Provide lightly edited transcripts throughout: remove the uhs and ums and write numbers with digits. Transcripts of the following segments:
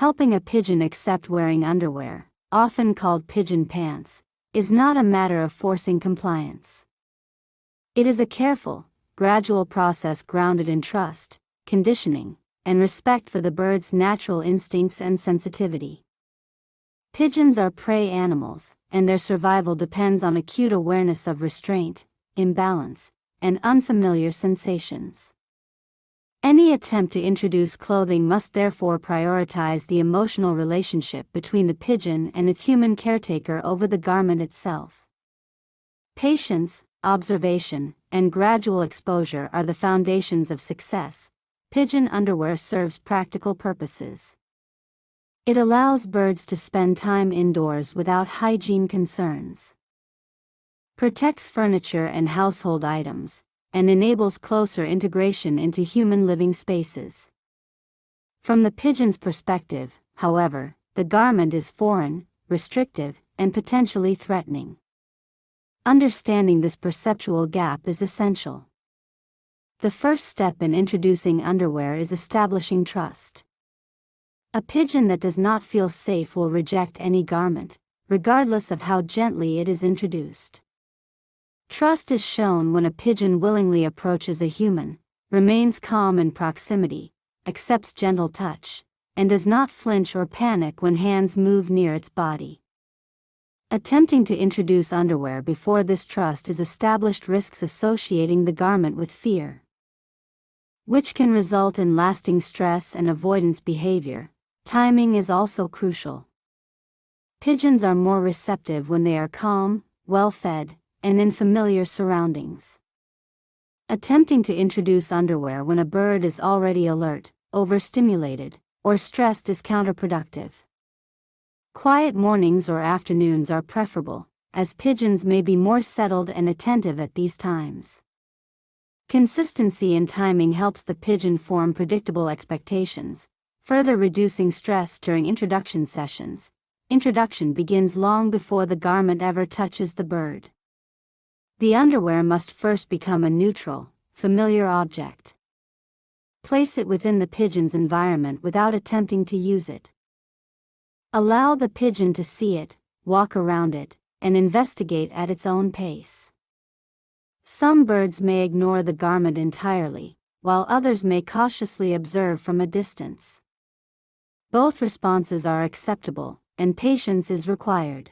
Helping a pigeon accept wearing underwear, often called pigeon pants, is not a matter of forcing compliance. It is a careful, gradual process grounded in trust, conditioning, and respect for the bird's natural instincts and sensitivity. Pigeons are prey animals, and their survival depends on acute awareness of restraint, imbalance, and unfamiliar sensations. Any attempt to introduce clothing must therefore prioritize the emotional relationship between the pigeon and its human caretaker over the garment itself. Patience, observation, and gradual exposure are the foundations of success. Pigeon underwear serves practical purposes. It allows birds to spend time indoors without hygiene concerns, protects furniture and household items, and enables closer integration into human living spaces. From the pigeon's perspective, however, the garment is foreign, restrictive, and potentially threatening. Understanding this perceptual gap is essential. The first step in introducing underwear is establishing trust. A pigeon that does not feel safe will reject any garment, regardless of how gently it is introduced. Trust is shown when a pigeon willingly approaches a human, remains calm in proximity, accepts gentle touch, and does not flinch or panic when hands move near its body. Attempting to introduce underwear before this trust is established risks associating the garment with fear, which can result in lasting stress and avoidance behavior. Timing is also crucial. Pigeons are more receptive when they are calm, well-fed, and in familiar surroundings. Attempting to introduce underwear when a bird is already alert, overstimulated, or stressed is counterproductive. Quiet mornings or afternoons are preferable, as pigeons may be more settled and attentive at these times. Consistency in timing helps the pigeon form predictable expectations, further reducing stress during introduction sessions. Introduction begins long before the garment ever touches the bird. The underwear must first become a neutral, familiar object. Place it within the pigeon's environment without attempting to use it. Allow the pigeon to see it, walk around it, and investigate at its own pace. Some birds may ignore the garment entirely, while others may cautiously observe from a distance. Both responses are acceptable, and patience is required.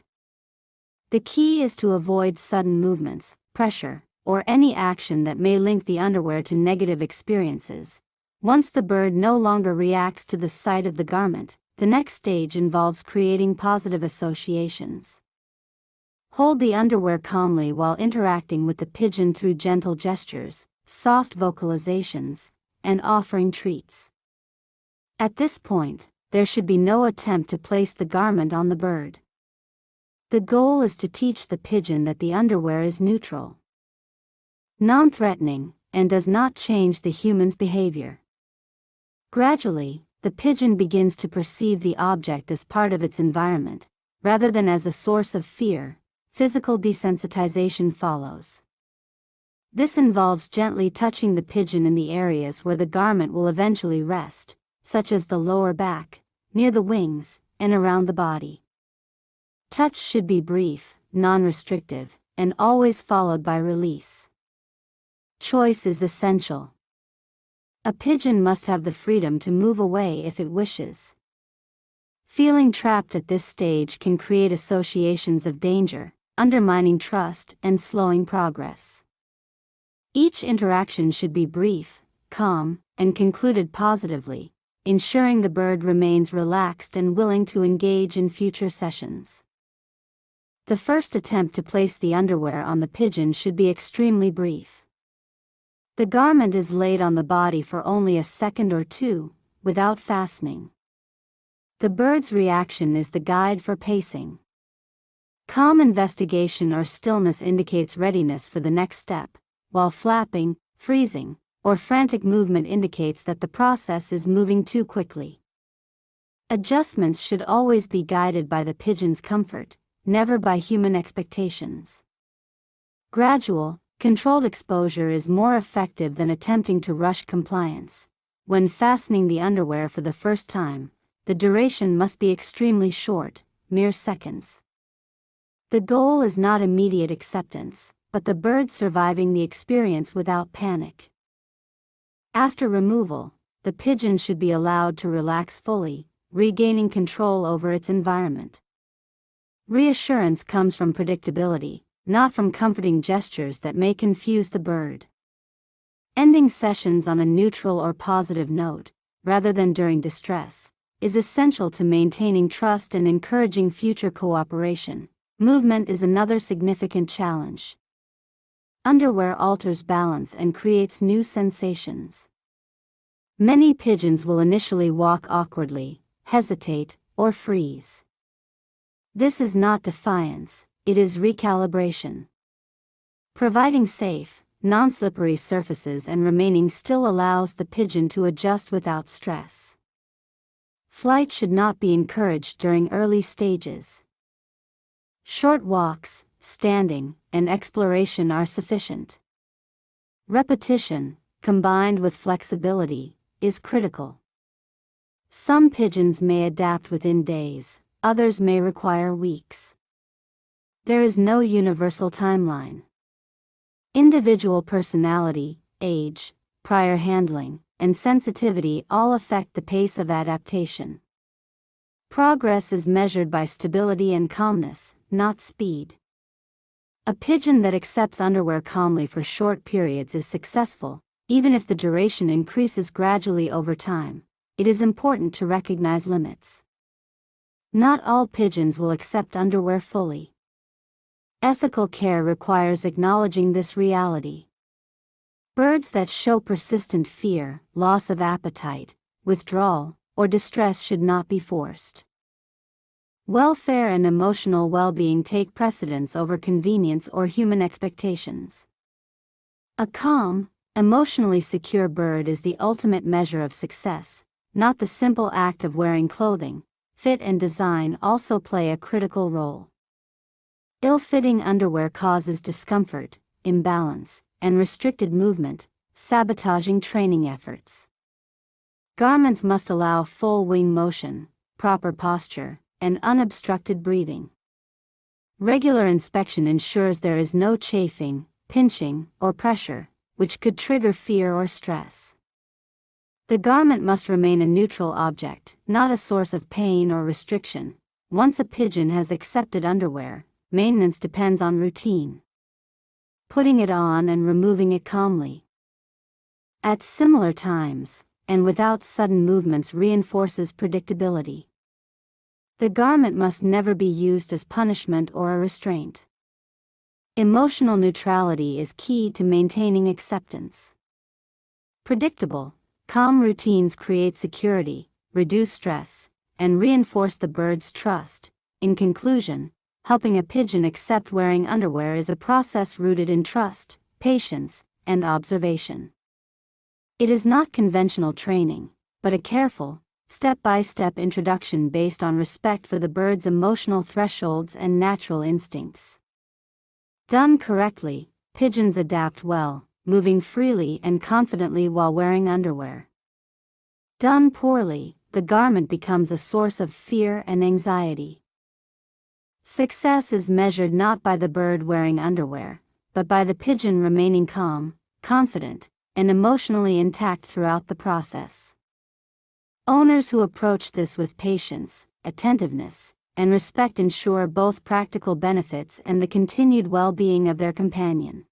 The key is to avoid sudden movements, pressure, or any action that may link the underwear to negative experiences. Once the bird no longer reacts to the sight of the garment, the next stage involves creating positive associations. Hold the underwear calmly while interacting with the pigeon through gentle gestures, soft vocalizations, and offering treats. At this point, there should be no attempt to place the garment on the bird. The goal is to teach the pigeon that the underwear is neutral, non-threatening, and does not change the human's behavior. Gradually, the pigeon begins to perceive the object as part of its environment, rather than as a source of fear. Physical desensitization follows. This involves gently touching the pigeon in the areas where the garment will eventually rest, such as the lower back, near the wings, and around the body. Touch should be brief, non-restrictive, and always followed by release. Choice is essential. A pigeon must have the freedom to move away if it wishes. Feeling trapped at this stage can create associations of danger, undermining trust and slowing progress. Each interaction should be brief, calm, and concluded positively, ensuring the bird remains relaxed and willing to engage in future sessions. The first attempt to place the underwear on the pigeon should be extremely brief. The garment is laid on the body for only a second or two, without fastening. The bird's reaction is the guide for pacing. Calm investigation or stillness indicates readiness for the next step, while flapping, freezing, or frantic movement indicates that the process is moving too quickly. Adjustments should always be guided by the pigeon's comfort, never by human expectations. Gradual, controlled exposure is more effective than attempting to rush compliance. When fastening the underwear for the first time, the duration must be extremely short, mere seconds. The goal is not immediate acceptance, but the bird surviving the experience without panic. After removal, the pigeon should be allowed to relax fully, regaining control over its environment. Reassurance comes from predictability, not from comforting gestures that may confuse the bird. Ending sessions on a neutral or positive note, rather than during distress, is essential to maintaining trust and encouraging future cooperation. Movement is another significant challenge. Underwear alters balance and creates new sensations. Many pigeons will initially walk awkwardly, hesitate, or freeze. This is not defiance, it is recalibration. Providing safe, non-slippery surfaces and remaining still allows the pigeon to adjust without stress. Flight should not be encouraged during early stages. Short walks, standing, and exploration are sufficient. Repetition, combined with flexibility, is critical. Some pigeons may adapt within days, others may require weeks. There is no universal timeline. Individual personality, age, prior handling, and sensitivity all affect the pace of adaptation. Progress is measured by stability and calmness, not speed. A pigeon that accepts underwear calmly for short periods is successful, even if the duration increases gradually over time. It is important to recognize limits. Not all pigeons will accept underwear fully. Ethical care requires acknowledging this reality. Birds that show persistent fear, loss of appetite, withdrawal, or distress should not be forced. Welfare and emotional well-being take precedence over convenience or human expectations. A calm, emotionally secure bird is the ultimate measure of success, not the simple act of wearing clothing. Fit and design also play a critical role. Ill-fitting underwear causes discomfort, imbalance, and restricted movement, sabotaging training efforts. Garments must allow full wing motion, proper posture, and unobstructed breathing. Regular inspection ensures there is no chafing, pinching, or pressure, which could trigger fear or stress. The garment must remain a neutral object, not a source of pain or restriction. Once a pigeon has accepted underwear, maintenance depends on routine. Putting it on and removing it calmly at similar times, and without sudden movements, reinforces predictability. The garment must never be used as punishment or a restraint. Emotional neutrality is key to maintaining acceptance. Predictable, calm routines create security, reduce stress, and reinforce the bird's trust. In conclusion, helping a pigeon accept wearing underwear is a process rooted in trust, patience, and observation. It is not conventional training, but a careful, step-by-step introduction based on respect for the bird's emotional thresholds and natural instincts. Done correctly, pigeons adapt well, moving freely and confidently while wearing underwear. Done poorly, the garment becomes a source of fear and anxiety. Success is measured not by the bird wearing underwear, but by the pigeon remaining calm, confident, and emotionally intact throughout the process. Owners who approach this with patience, attentiveness, and respect ensure both practical benefits and the continued well-being of their companion.